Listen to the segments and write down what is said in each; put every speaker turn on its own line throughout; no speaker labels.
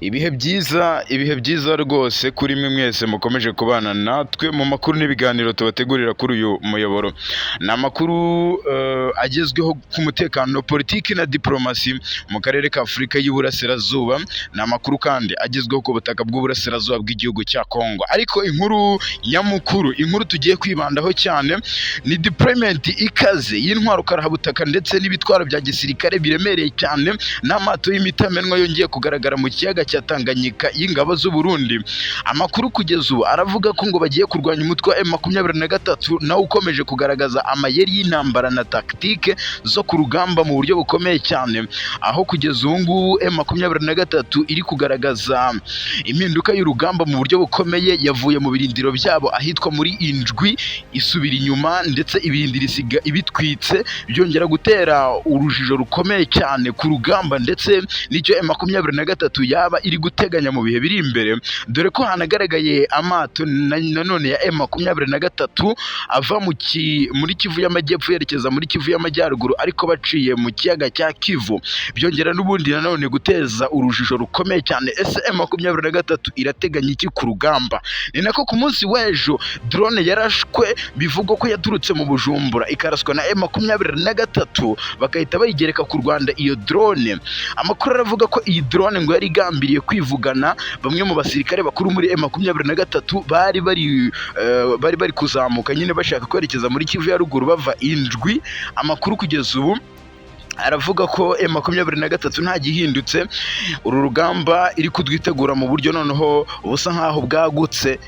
ibihe byiza rwose kuri mwe mwese mukomeje kubana natwe mu makuru n'ibiganiro tubategurira kuri uyu muyoboro. Ni amakuru agezweho ku mutekano, politiki na diplomasi mu karere ka Afurika y'Uburasirazuba. Ni amakuru kandi agezweho ku butaka bw'uburasirazuba bw'igihugu cya Kongo. Ariko inkuru nyamukuru, inkuru tugiye kwibandaho cyane ni deployment ikaze y'intwaro karahabutaka ndetse n'ibitwaro bya gisirikare biremereye cyane n'amato y'imitamenwa yongeye kugaragara mu kiyaga cya Tanganyika y'ingabo z'u Burundi. Amakuru kugeza ubu aravuga ko ngo bagiye kurwanya umutwe wa M23 nawe ukomeje kugaragaza amayeri y'intambara na tactique zo ku rugamba mu buryo bukomeye cyane, aho kugeza ubu ngubu M23 iri kugaragaza impinduka y'urugamba mu buryo bukomeye. Yavuye mu birindiro byabo ahitwa muri Indwi isubira inyuma, ndetse ibirindiro isiga ibitwitse, byongera gutera urujijo rukomeye cyane ku rugamba ndetse n'icyo M23 yaba iri guteganya mu bihe biri imbere, dore ko hanagaragaye amato nanone ya M23 ava muri Kivu y'Amajyepfo yerekeza muri Kivu y'Amajyaruguru, ariko baciye mu kiyaga cya Kivu, byongera n'ubundi nanone guteza urujijo rukomeye cyane. Ese M23 irateganya iki ku rugamba? Ni nako ku munsi w'ejo drone yarashwe, bivugwa ko yaturutse mu Bujumbura ikaraswa na M23, bakahita bayigereka ku Rwanda. Iyo drone, amakuru aravuga ko iyi drone ngo yari igambiriye kwivugana bamwe mu basirikare bakuru muri M23 bari bari kuzamuka nyine bashaka kwerekeza muri Kivu ya ruguru bava Indwi. Amakuru kugeza ubu aravuga ko M23 nta gihindutse, uru rugamba iri kudwitegura mu buryo noneho busa nkaho bwagutse,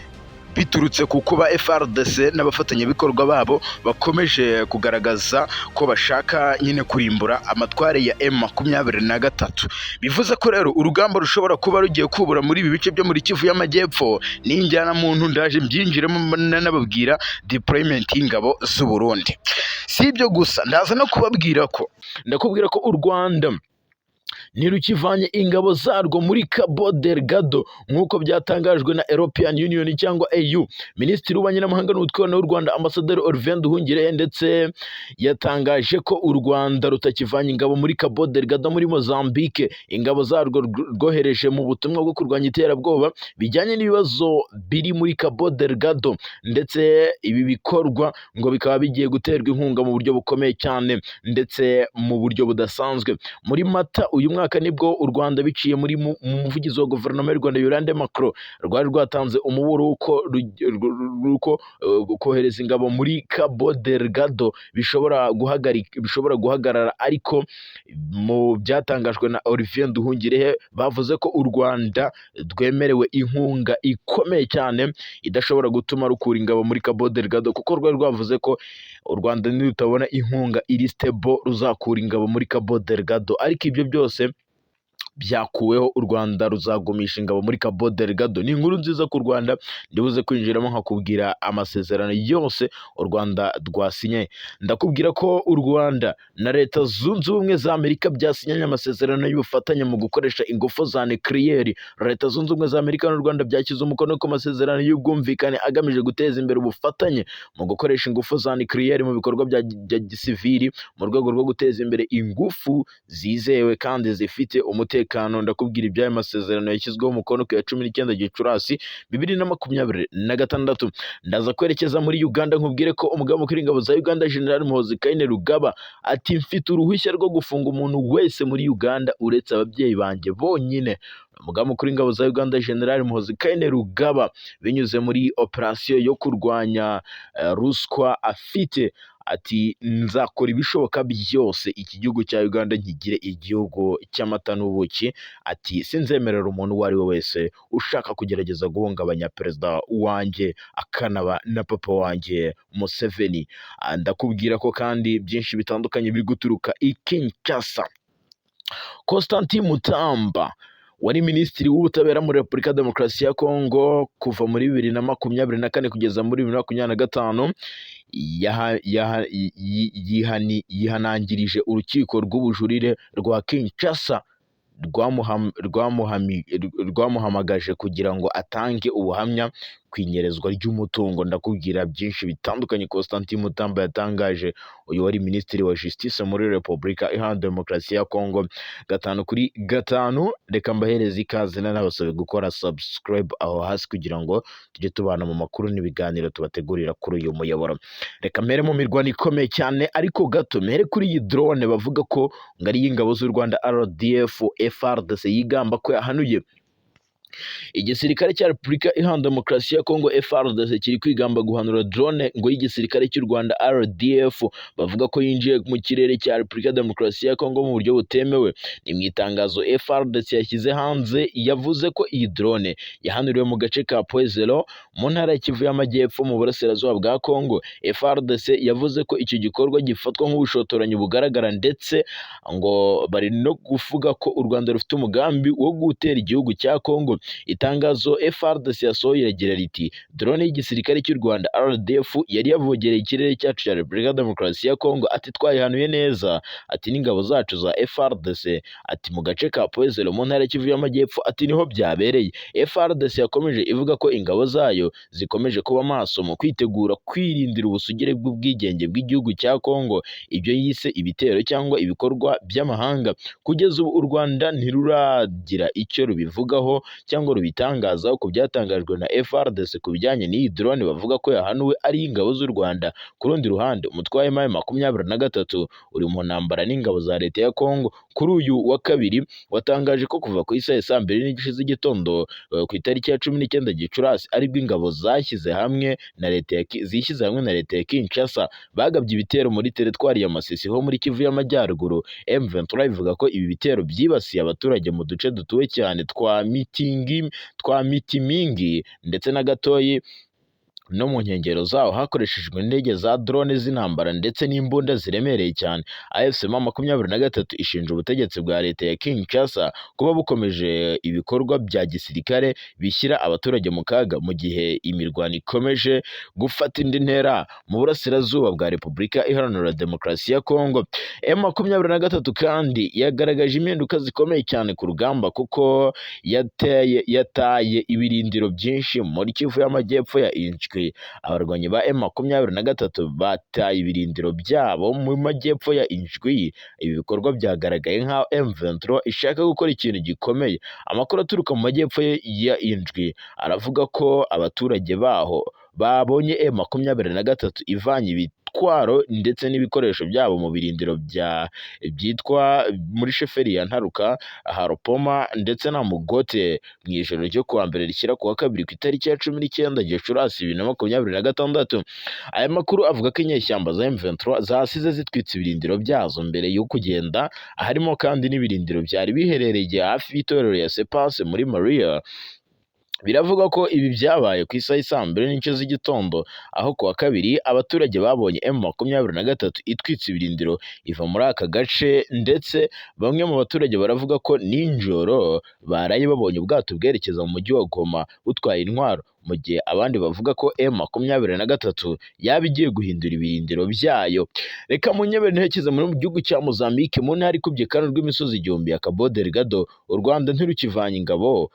biturutse ku kuba FRDC n'abafatanyabikorwa babo bakomeje kugaragaza ko bashaka nyine kurimbura amatware ya M23. Bivuze ko rero urugamba rushobora kuba rugiye kubura muri ibi bice byo muri Kivu y'Amajyepfo. N'injyana muntu ndaje mbyinjiremo nanababwira deployment y'ingabo z'u Burundi. Si ibyo gusa, ndaza no ndakubwira ko u Rwanda ntirukivanye ingabo zarwo muri Cabo Delgado nk'uko byatangajwe na European Union cyangwa EU. Minisitiri w'ububanyi n'amahanga n'ubutwererane w'u Rwanda Ambasaderi Olivier Nduhungirehe ndetse yatangaje ko u Rwanda rutakivanye ingabo muri Cabo Delgado muri Mozambique. Ingabo zarwo rwohereje mu butumwa bwo kurwanya iterabwoba bijyanye n'ibibazo biri muri Cabo Delgado, ndetse ibi bikorwa ngo bikaba bigiye guterwa inkunga mu buryo bukomeye cyane ndetse mu buryo budasanzwe. Muri Mata uyu mwaka nibwo u Rwanda biciye muri umuvugizi wa guverinoma y'u Rwanda Yolande Macron rwari rwatanze umuburo uko kohereza ingabo muri Cabo Delgado bishobora guhagarara, ariko mu byatangajwe na Olivier Nduhungirehe bavuze ko u Rwanda rwemerewe inkunga ikomeye cyane idashobora gutuma rukura ingabo muri Cabo Delgado, kuko rwari rwavuze ko u Rwanda nirutabona inkunga iri stable ruzakura ingabo muri Cabo Delgado. Ariko ibyo byose byakuweho, u Rwanda ruzagumisha ingabo muri Cabo Delgado. Ni inkuru nziza ku Rwanda, ndibuze kwinjiramo nkakubwira amasezerano yose u Rwanda rwasinye. Ndakubwira ko u Rwanda na Leta Zunze Ubumwe za Amerika byasinyanye amasezerano y'ubufatanye mu gukoresha ingufu za nucleaire. Leta Zunze Ubumwe za Amerika n'u Rwanda byashyize umukono ku masezerano y'ubwumvikane agamije guteza imbere ubufatanye mu gukoresha ingufu za nucleaire mu bikorwa bya gisivili mu rwego rwo guteza imbere ingufu zizewe kandi zifite umutekano. Ndakubwira iby'aya masezerano yashyizweho umukono ku ya 19 Gicurasi 2026. Ndaza kwerekeza muri Uganda nkubwire ko umugaba mukuru w'ingabo za Uganda General Muhoozi Kainerugaba ati mfite uruhushya rwo gufunga umuntu wese muri Uganda uretse ababyeyi banjye bonyine. Umugaba mukuru w'ingabo za Uganda General Muhoozi Kainerugaba binyuze muri operasiyo yo kurwanya ruswa afite, ati nzakora ibishoboka byose iki gihugu cya Uganda nkigire igihugu cy'amata n'ubuki. Ati sinzemerera umuntu uwo ari we wese ushaka kugerageza guhungabanya perezida wanjye akanaba na papa wanjye Museveni. Ndakubwira ko kandi byinshi bitandukanye biri guturuka i Kinshasa. Constantin Mutamba wari minisitiri w'ubutabera muri Repubulika ya Demokarasi ya Kongo kuva muri 2024 kugeza muri 2025 yihanangirije urukiko rw'ubujurire rwa Kinshasa rwamuhamagaje kugira ngo atange ubuhamya ku inyerezwa ry'umutungo. Ndakubwira byinshi bitandukanye Constantin Mutamba yatangaje, uyu wari minisitiri wa justice muri Repubulika Iharanira Demokarasi ya Kongo. 5/5 reka mbahereze ikaze n'abasabe gukora subscribe aho hasi kugira ngo tujye tubana mu makuru n'ibiganiro tubategurira kuri uyu muyoboro. Reka mbere mu mirwano ikomeye cyane ariko gato mere kuri iyi drone bavuga ko ngo ari y'ingabo z'u Rwanda RDF FARDC yigamba ko yahanuye igisirikare cya Repubulika Iharanira Demokarasi ya Kongo. FARDC kiri kwigamba guhanura drone ngo y'igisirikare cy'u Rwanda RDF, bavuga ko yinjiye mu kirere cya Repubulika ya Demokarasi ya Kongo mu buryo butemewe. Ni mu itangazo FARDC yashyize hanze yavuze ko iyi drone yahanuriwe mu gace ka Poezelo mu ntara ya Kivu y'Amajyepfo mu burasirazuba bwa Kongo. FARDC yavuze ko icyo gikorwa gifatwa nk'ubushotoranyi bugaragara, ndetse ngo bari no kuvuga ko u Rwanda rufite umugambi wo gutera igihugu cya Kongo. Itangazo FARDC yasohoye iragira riti drone y'igisirikare cy'u Rwanda RDF yari yavogereye ikirere cyacu cya Repubulika ya Demokarasi ya Kongo, ati twayihanuye neza, ati n'ingabo zacu za FARDC, ati mu gace ka Poezelo mu ntara ya Kivu y'Amajyepfo, ati niho byabereye. FARDC yakomeje ivuga ko ingabo zayo zikomeje kuba maso mu kwitegura kwirindira ubusugire bw'ubwigenge bw'igihugu cya Kongo, ibyo yise ibitero cyangwa ibikorwa by'amahanga. Kugeza ubu u Rwanda ntiruragira icyo rubivugaho cyangwa rubitangazaho ku byatangajwe na FARDC ku bijyanye n'iyi drone bavuga ko yahanuwe ari ingabo z'u Rwanda. Ku rundi ruhande umutwe wa M23 uri mu ntambara n'ingabo za leta ya Kongo. Kuri uyu wa kabiri watangaje ko kuva ku isaha ya 2:30 z'igitondo ku itariki ya 19 Gicurasi aribwo ingabo zishyize hamwe na leta ya Kinshasa bagabye ibitero muri teritwari ya Masisi ho muri Kivu y'Amajyaruguru. M23 ivuga ko ibi bitero byibasiye abaturage mu duce dutuwe cyane twa Mitimingi ndetse na Gatoyi no mu nkengero zaho hakoreshejwe indege za drone z'intambara ndetse n'imbunda ziremereye cyane. AFC M23 ishinja ubutegetsi bwa leta ya Kinshasa kuba bukomeje ibikorwa bya gisirikare bishyira abaturage mu kaga, mu gihe imirwano ikomeje gufata indi ntera mu burasirazuba bwa Repubulika Iharanira Demokarasi ya Kongo. M23 kandi yagaragaje impinduka zikomeye cyane ku rugamba, kuko yataye ibirindiro byinshi muri Kivu y'Amajyepfo ya Inchwi. Abarwanyi ba M23 bataye ibirindiro byabo mu majyepfo ya Inchwi. Ibi bikorwa byagaragaye nk'aho M23 ishaka gukora ikintu gikomeye. Amakuru aturuka mu majyepfo ya Inchwi aravuga ko abaturage baho babonye M23 ivanye ibitwaro ndetse n'ibikoresho byabo mu birindiro byitwa muri sheferi ya Ntaruka, Haropoma ndetse na Mugote mu ijoro ryo kuwa mbere rishyira kuwa kabiri ku itariki ya 19 Gicurasi 2026. Aya makuru avuga ko inyeshyamba za M23 zasize zitwitse ibirindiro byazo mbere yo kugenda, harimo kandi n'ibirindiro byari biherereye hafi y'itorero ya Sepase muri Maria. Biravuga ko ibi byabaye ku isaha ya 2:00 z'igitondo, aho kuwa kabiri abaturage babonye M23 itwitse ibirindiro iva muri aka gace, ndetse bamwe mu baturage baravuga ko ninjoro baraye babonye ubwato bwerekeza mu mujyi wa Goma butwaye intwaro, mu gihe abandi bavuga ko M23 yaba igiye guhindura ibirindiro byayo. Reka munyebe ntekereza mu gihugu cya Mozambique mu ntara ikubye kandi rw'imisozi igihumbi ya Cabo Delgado. U Rwanda ntirukivanye ingabo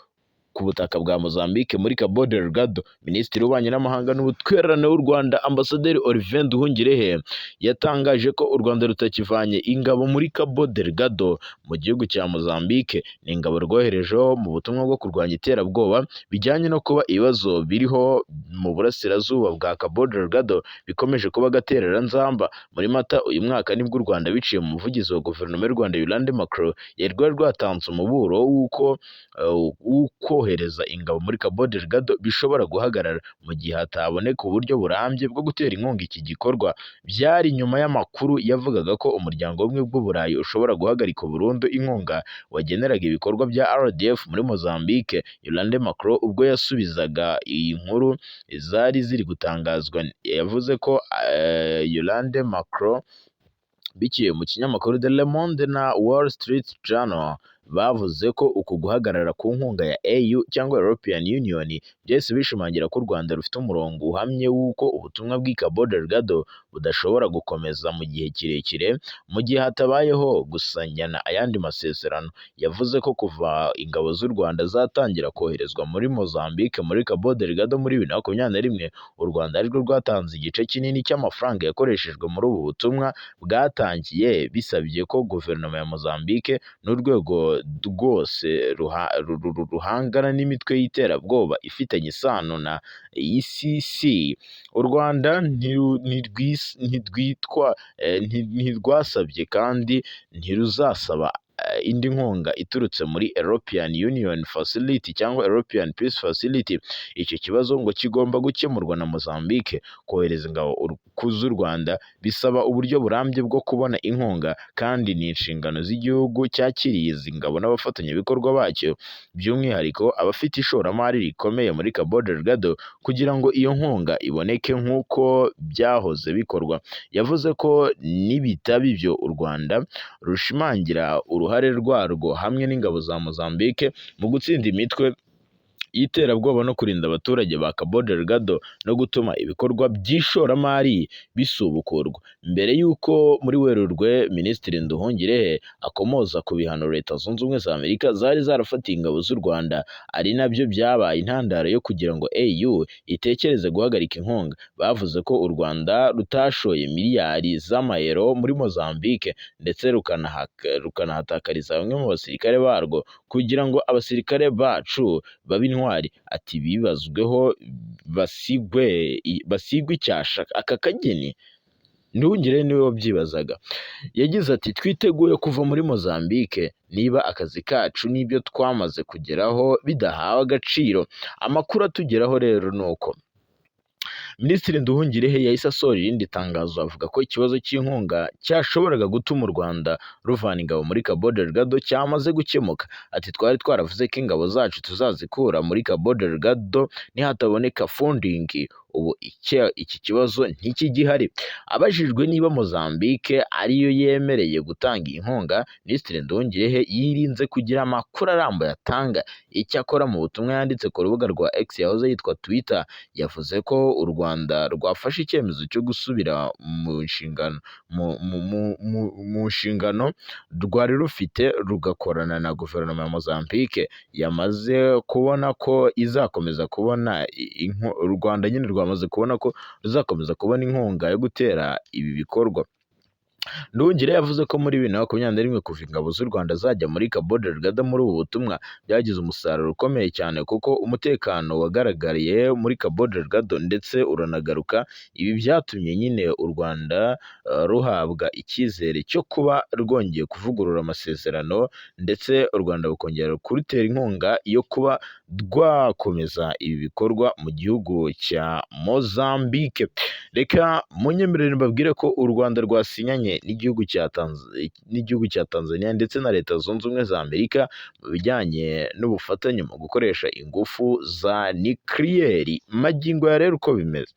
ku butaka bwa Mozambique muri Cabo Delgado. Minisitiri w'Ububanyi n'Amahanga n'Ubutwererane w'u Rwanda Ambasaderi Olivier Nduhungirehe yatangaje ko u Rwanda rutakivanye ingabo muri Cabo Delgado mu gihugu cya Mozambique. Ni ingabo rwoherejeho mu butumwa bwo kurwanya iterabwoba bijyanye no kuba ibibazo biriho mu burasirazuba bwa Cabo Delgado bikomeje kuba gatereranzamba. Muri Mata uyu mwaka nibwo u Rwanda biciye mu muvugizi wa guverinoma y'u Rwanda Yolande Macron yari rwatanze umuburo w'uko kohereza ingabo muri Cabo Delgado bishobora guhagarara mu gihe hataboneka uburyo burambye bwo gutera inkunga iki gikorwa. Byari nyuma y'amakuru yavugaga ko umuryango w'ubumwe bw'Uburayi ushobora guhagarika burundu inkunga wageneraga ibikorwa bya RDF muri Mozambique. Yolande Macron ubwo yasubizaga iyi nkuru zari ziri gutangazwa yavuze ko Yolande Macron biciye mu kinyamakuru The Le Monde na Wall Street Journal bavuze ko uku guhagarara ku nkunga ya EU cyangwa European Union byose bishimangira ko u Rwanda rufite umurongo uhamye w'uko ubutumwa bw'i Cabo Delgado
budashobora gukomeza mu gihe kirekire mu gihe hatabayeho gusanyana ayandi masezerano. Yavuze ko kuva ingabo z'u Rwanda zatangira koherezwa muri Mozambique muri Cabo Delgado muri 2021, u Rwanda arirwo rwatanze igice kinini cy'amafaranga yakoreshejwe muri ubu butumwa bwatangiye bisabye ko guverinoma ya Mozambique n'urwego rwose ruhangana n'imitwe y'iterabwoba ifitanye isano na ICC. U Rwanda ntirwasabye kandi ntiruzasaba indi nkunga iturutse muri European Union Facility cyangwa European Peace Facility. Icyo kibazo ngo kigomba gukemurwa na Mozambique. Kohereza ingabo z'u Rwanda bisaba uburyo burambye bwo kubona inkunga, kandi ni inshingano z'igihugu cyakiriye izi ngabo n'abafatanyabikorwa bacyo, by'umwihariko abafite ishoramari rikomeye muri Cabo Delgado, kugira ngo iyo nkunga iboneke nk'uko byahoze bikorwa. Yavuze ko nibitaba ibyo u Rwanda rushimangira uruhare rwarwo hamwe n'ingabo za Mozambique mu gutsinda imitwe y'iterabwoba no kurinda abaturage ba Cabo Delgado no gutuma ibikorwa by'ishoramari bisubukurwa. Mbere y'uko muri Werurwe Minisitiri Nduhungirehe akomoza ku bihano Leta Zunze Ubumwe za Amerika zari zarafatiye ingabo z'u Rwanda, ari nabyo byabaye intandaro yo kugira ngo AU itekereze guhagarika inkunga. Bavuze ko u Rwanda rutashoye miliyari z'amayero muri Mozambique ndetse rukanahatakariza bamwe mu basirikare barwo kugira ngo abasirikare bacu babe intwari. Ati bibazweho basigwe icyasha aka kageni. Nduhungirehe niwe wabyibazaga. Yagize ati twiteguye kuva muri Mozambique niba akazi kacu n'ibyo twamaze kugeraho bidahawe agaciro. Amakuru atugeraho rero ni uko Minisitiri Nduhungirehe yahise asohora irindi tangazo avuga ko ikibazo cy'inkunga cyashoboraga gutuma u Rwanda ruvana ingabo muri Cabo Delgado cyamaze gukemuka. Ati twari twaravuze ko ingabo zacu tuzazikura muri Cabo Delgado nihataboneka funding. Ubu iki kibazo ntikigihari. Abajijwe niba Mozambique ariyo yemereye gutanga inkunga, Minisitiri Nduhungirehe yirinze kugira amakuru arambuye atanga. Icyakora mu butumwa yanditse ku rubuga rwa X yahoze yitwa Twitter, yavuze ko u Rwanda rwafashe icyemezo cyo gusubira mu nshingano rwari rufite rugakorana na guverinoma ya Mozambique yamaze kubona ko izakomeza kubona u Rwanda nyine rwamaze kubona ko ruzakomeza kubona inkunga yo gutera ibi bikorwa. Nduhungirehe yavuze ko muri 2021 kuva ingabo z'u Rwanda zajya muri Cabo Delgado muri ubu butumwa byagize umusaruro ukomeye cyane, kuko umutekano wagaragariye muri Cabo Delgado ndetse uranagaruka. Ibi byatumye nyine u Rwanda ruhabwa icyizere cyo kuba rwongeye kuvugurura amasezerano, ndetse u Rwanda rukongera kurutera inkunga yo kuba rwakomeza ibi bikorwa mu gihugu cya Mozambique. Reka munyemerere mbabwire ko u Rwanda rwasinyanye n'igihugu cya Tanzania ndetse na Leta Zunze Ubumwe za Amerika mu bijyanye n'ubufatanye mu gukoresha ingufu za nucleaire. Magingo ya rero uko bimeze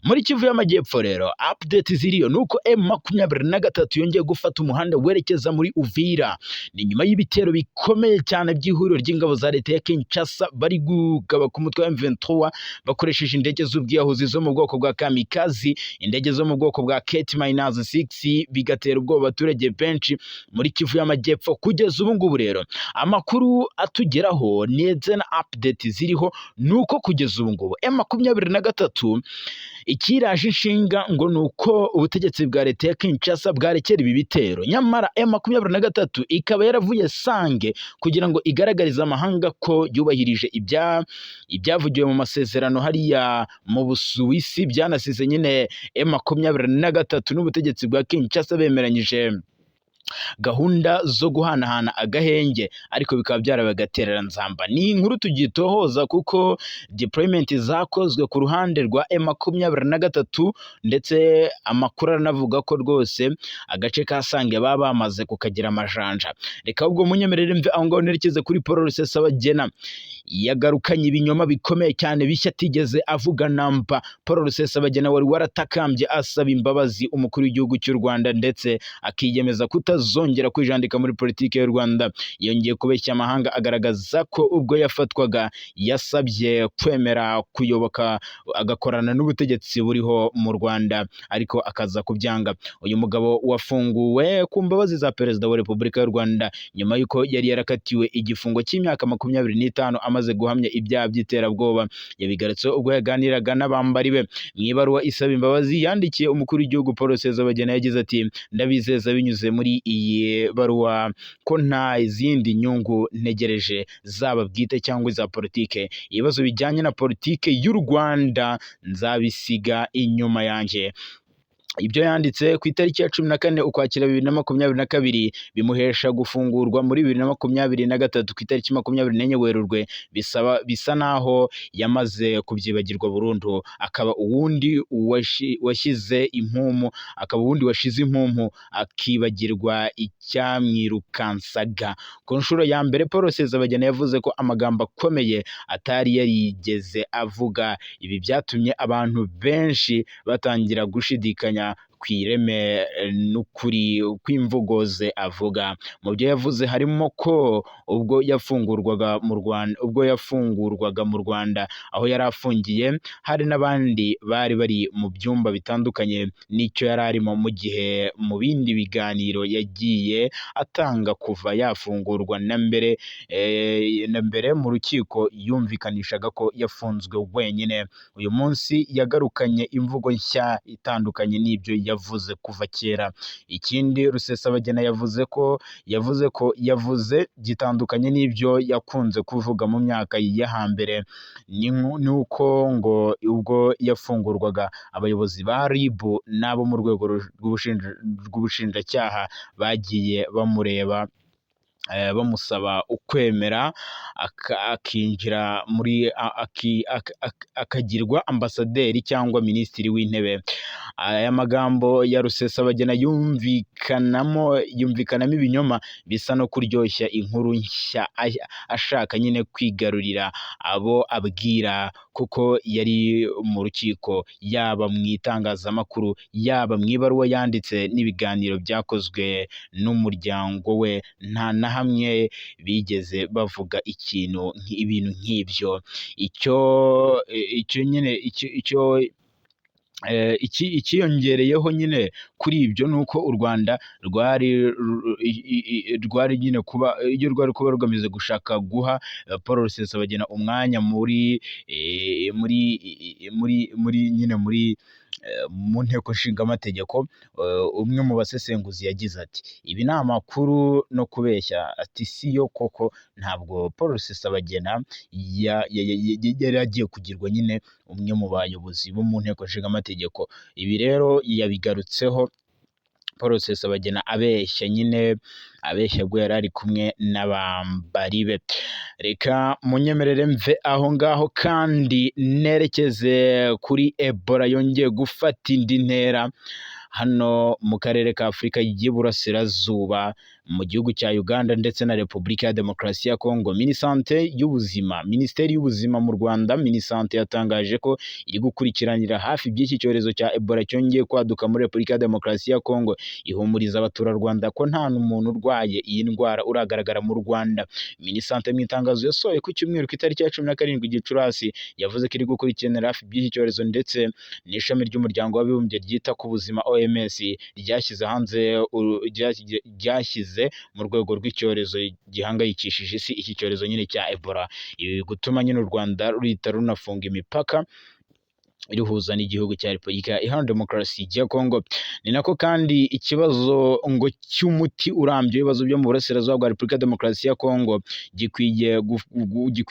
muri Kivu y'Amajyepfo rero update ziriyo nuko M23 yongeye gufata umuhanda werekeza muri Uvira. Ni nyuma y'ibitero bikomeye cyane by'ihuriro ry'ingabo za leta ya Kinshasa bari gugaba ku mutwe wa M23 bakoresheje indege z'ubwiyahuzi zo mu bwoko bwa kamikazi, indege zo mu bwoko bwa Ket-6, bigatera ubwoba abaturage benshi muri Kivu y'Amajyepfo. Kugeza ubu ngubu rero amakuru atugeraho ndetse na update ziriho nuko kugeza ubu ngubu M23 ikiraje inshinga ngo nuko ubutegetsi bwa leta ya Kinshasa bwarekera ibi bitero. Nyamara M23 ikaba yaravuye sange kugira ngo igaragarize amahanga ko yubahirije ibyavugiwe mu masezerano hariya mu Busuwisi, byanasize nyine M23 n'ubutegetsi bwa Kinshasa bemeranyije gahunda zo guhanahana agahenge, ariko bikaba byarabagaterera nzamba. Ni inkuru tugitohoza kuko deployment zakozwe ku ruhande rwa M23 ndetse amakuru aranavuga ko rwose agace ka Sange baba bamaze kukagira amajanja. Reka ubwo munyemerere mve aho ngaho nerekeze kuri Paul Rusesabagina. Yagarukanye ibinyoma bikomeye cyane bishya atigeze avuga namba. Paul Rusesabagina wari waratakambye asaba imbabazi umukuru w'igihugu cy'u Rwanda ndetse akiyemeza kutazongera kwijandika muri politiki y'u Rwanda. Yongeye kubeshya amahanga agaragaza ko ubwo yafatwaga yasabye kwemera kuyoboka agakorana n'ubutegetsi buriho mu Rwanda, ariko akaza kubyanga. Uyu mugabo wafunguwe ku mbabazi za Perezida wa Repubulika y'u Rwanda nyuma y'uko yari yarakatiwe igifungo cy'imyaka 25 amaze guhamya ibyaha by'iterabwoba. Yabigarutseho ubwo yaganiraga n'abambari be. Mu ibaruwa isaba imbabazi yandikiye umukuru w'igihugu Paul Rusesabagina yagize ati: ndabizeza binyuze muri iyi baruwa ko nta izindi nyungu ntegereje zaba bwite cyangwa iza politike. Ibibazo bijyanye na politike y'u Rwanda nzabisiga inyuma yanjye. Ibyo yanditse ku itariki ya 14 Ukwakira 2022 bimuhesha gufungurwa muri 2023 ku itariki 24 Werurwe. Bisa naho yamaze kubyibagirwa burundu, akaba uwundi washize impumu akibagirwa icyamwirukansaga. Ku nshuro ya mbere Paul Rusesabagina yavuze ko amagambo akomeye atari yarigeze avuga. Ibi byatumye abantu benshi batangira gushidikanya ku ireme n'ukuri kw'imvugo ze avuga. Mu byo yavuze harimo ko ubwo yafungurwaga mu Rwanda aho yari afungiye hari n'abandi bari bari mu byumba bitandukanye n'icyo yari arimo, mu gihe mu bindi biganiro yagiye atanga kuva yafungurwa na mbere mu rukiko yumvikanishaga ko yafunzwe wenyine. Uyu munsi yagarukanye imvugo nshya itandukanye n'ibyo yavuze kuva kera. Ikindi Rusesabagina yavuze gitandukanye n'ibyo yakunze kuvuga mu myaka ya hambere, ni uko ngo ubwo yafungurwaga abayobozi ba RIB n'abo mu rwego rw'ubushinjacyaha bagiye bamureba bamusaba ukwemera akinjira muri akagirwa ambasaderi cyangwa minisitiri w'intebe. Aya magambo ya Rusesabagina yumvikanamo ibinyoma bisa no kuryoshya inkuru nshya, ashaka nyine kwigarurira abo abwira, kuko yari mu rukiko, yaba mu itangazamakuru, yaba mu ibaruwa yanditse n'ibiganiro byakozwe n'umuryango we, nta na hamwe bigeze bavuga ibintu nk'ibyo. Ikiyongereyeho nyine kuri ibyo ni uko u Rwanda rwari nyine kuba rugamije gushaka guha Paul Rusesabagina umwanya mu nteko nshingamategeko. Umwe mu basesenguzi yagize ati: ibi ni amakuru no kubeshya. Ati si yo koko, ntabwo Paul Rusesabagina yari agiye kugirwa nyine umwe mu bayobozi bo mu nteko nshingamategeko. Ibi rero yabigarutseho Paul Rusesabagina abeshya ubwo yari ari kumwe n'abambari be. Reka munyemerere mve aho ngaho kandi nerekeze kuri Ebola yongeye gufata indi ntera hano mu karere ka Afurika y'Iburasirazuba, mu gihugu cya Uganda ndetse na Repubulika ya Demokarasi ya Kongo. Minisante y'Ubuzima, Minisiteri y'Ubuzima mu Rwanda, Minisante yatangaje ko iri gukurikiranira hafi by'iki cyorezo cya Ebola cyongeye kwaduka muri Repubulika ya Demokarasi ya Kongo. Ihumuriza abaturarwanda ko nta n'umuntu urwaye iyi ndwara uragaragara mu Rwanda. Minisante mu itangazo yasohoye ku cyumweru ku itariki ya 17 Gicurasi yavuze ko iri gukurikiranira hafi by'iki cyorezo, ndetse n'ishami ry'umuryango w'abibumbye ryita ku buzima OMS ryashyize mu rwego rw'icyorezo gihangayikishije isi, iki cyorezo nyine cya Ebola. Ibi gutuma nyine u Rwanda ruhita runafunga imipaka iruhuza n'igihugu cya Repubulika Iharanira Demokarasi ya Kongo. Ni nako kandi ikibazo ngo cy'umuti urambye ibibazo byo mu burasirazuba bwa Repubulika ya Demokarasi ya Kongo gikwiye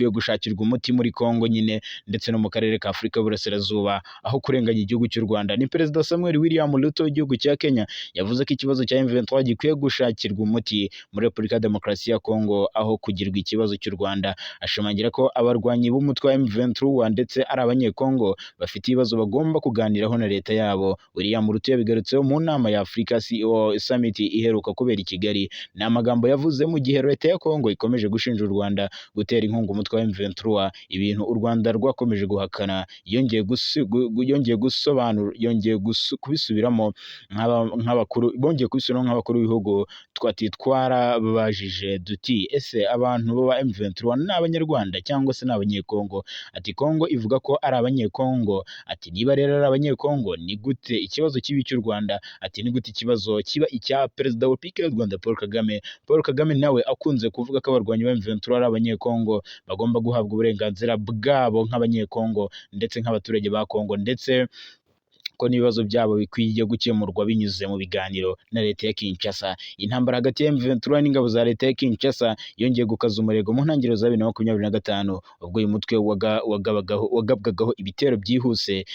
gushakirwa umuti muri Kongo nyine, ndetse no mu karere ka Afurika y'Uburasirazuba aho kurenganya igihugu cy'u Rwanda. Ni Perezida Samuel William Ruto w'igihugu cya Kenya yavuze ko ikibazo cya M23 gikwiye gushakirwa umuti muri Repubulika ya Demokarasi ya Kongo aho kugirwa ikibazo cy'u Rwanda. Ashimangira ko abarwanyi b'umutwe wa M23 ndetse ari abanyekongo bafite ibibazo bagomba kuganiraho na leta yabo. William Ruto yabigarutseho mu nama ya Africa CEO Summit iheruka kubera i Kigali. Ni amagambo yavuze mu gihe leta ya Kongo ikomeje gushinja u Rwanda gutera inkunga umutwe wa M23, ibintu u Rwanda rwakomeje guhakana. Yongeye kubisubiramo nk'abakuru b'ibihugu twarabajije duti ese abantu ba M23 ni abanyarwanda cyangwa se ni abanyekongo? Ati Kongo ivuga ko ari abanyekongo. Ati niba rero ari abanyekongo ni gute ikibazo kibi cy'u Rwanda, ati ni gute ikibazo kiba icya perezida wa Repubulika y'u Rwanda Paul Kagame? Paul Kagame nawe akunze kuvuga ko abarwanyi ba M23 ari abanyekongo, bagomba guhabwa uburenganzira bwabo nk'abanyekongo ndetse nk'abaturage ba Kongo, ndetse ko n'ibibazo byabo bikwiye gukemurwa binyuze mu biganiro na leta ya Kinshasa. Intambara hagati ya M23 n'ingabo za leta ya Kinshasa yongeye gukaza umurego mu ntangiriro za 2025 ubwo uyu mutwe wagabwagaho ibitero byihuse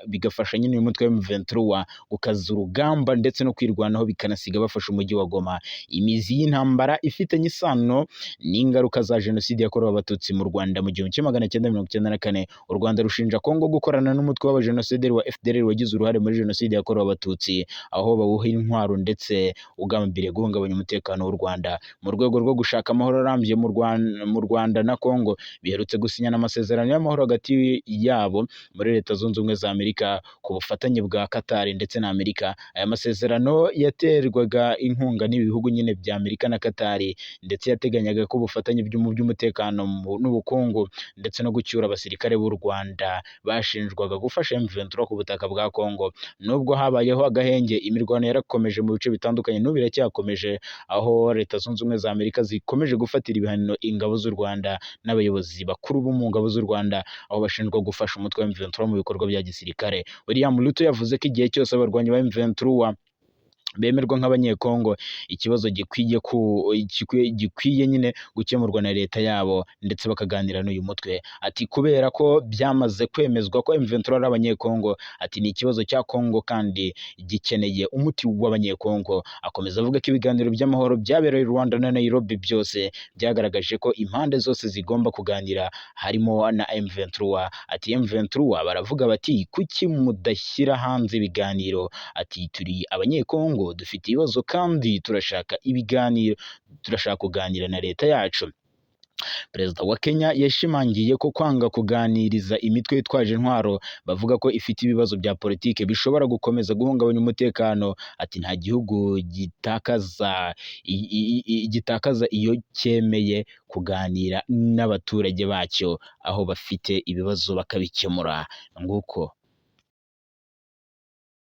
bigafasha nyine uyu mutwe wa M23 gukaza urugamba ndetse no kwirwanaho, bikanasiga bafashe umujyi wa Goma. Imizi y'intambara ifitanye isano n'ingaruka za jenoside yakorewe abatutsi mu Rwanda mu 1994. U Rwanda rushinja Kongo gukorana n'umutwe w'abajenosideri wa FDLR wagize uruhare muri jenoside yakorewe abatutsi, aho bawuha intwaro ndetse ugambiriye guhungabanya umutekano w'u Rwanda. Mu rwego rwo gushaka amahoro arambye mu Rwanda na Kongo, biherutse gusinyana amasezerano y'amahoro hagati yabo muri Leta Zunze Ubumwe za Amerika ku bufatanye bwa Qatar ndetse na Amerika. Aya masezerano yaterwaga inkunga n'ibihugu nyine bya Amerika na Qatar, ndetse yateganyaga ko ubufatanye mu by'umutekano n'ubukungu ndetse no gucyura abasirikare b'u Rwanda bashinjwaga gufasha M23 ku butaka bwa Kongo. Nubwo habayeho agahenge, imirwano yarakomeje mu bice bitandukanye, n'ubu iracyakomeje, aho Leta Zunze Ubumwe za Amerika zikomeje gufatira ibihano ingabo z'u Rwanda n'abayobozi bakuru bo mu ngabo z'u Rwanda, aho bashinjwa gufasha umutwe wa M23 mu bikorwa bya gisirikare. William Ruto yavuze ko igihe cyose abarwanyi ba M23 bemerwa nk'abanyekongo, ikibazo gikwiye nyine gukemurwa na leta yabo ndetse bakaganira n'uyu mutwe. Ati kubera ko byamaze kwemezwa ko M23 ari abanyekongo, ati ni ikibazo cya Kongo kandi gikeneye umuti w'abanyekongo. Akomeza avuga ko ibiganiro by'amahoro byabereye i Rwanda na Nairobi byose byagaragaje ko impande zose zigomba kuganira, harimo na M23. Ati M23 baravuga bati kuki mudashyira hanze ibiganiro? Ati turi abanyekongo, dufite ibibazo kandi turashaka ibiganiro, turashaka kuganira na leta yacu. Perezida wa Kenya yashimangiye ko kwanga kuganiriza imitwe yitwaje intwaro bavuga ko ifite ibibazo bya politike bishobora gukomeza guhungabanya umutekano. Ati nta gihugu gitakaza iyo cyemeye kuganira n'abaturage bacyo aho bafite ibibazo bakabikemura. Nguko